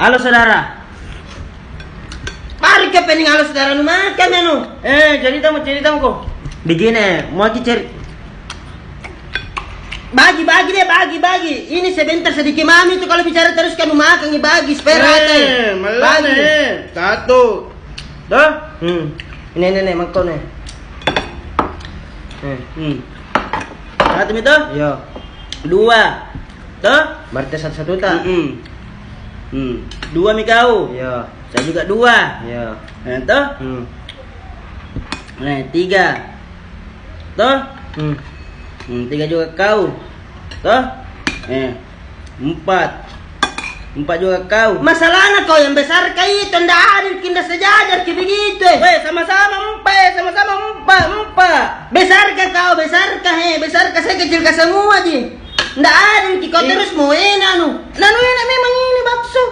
Halo saudara. Mari ke pening halo saudara nu makan anu. Cerita mo kok. Begini, mau Bagi deh, bagi. Ini sebentar sedikit mami itu kalau bicara terus kan makan bagi spare aja. Bagi. Satu. Dah. Ini mangkok nih. Satu itu? Iya. Dua. Tuh? Berarti satu tak? Dua mi kau. Iya. Saya juga dua. Iya. Tuh? Nah, tiga. Tuh? Tiga juga kau. Tuh? Empat. Empat juga kau. Masalahnya kau yang besar kayak itu ndak adil kinda sejajar kayak begitu. Sama-sama empat. Besar kau, besar saya kecil semua ji. Ndak adil kau terus mau anu. Nanu ini memang ini bakso.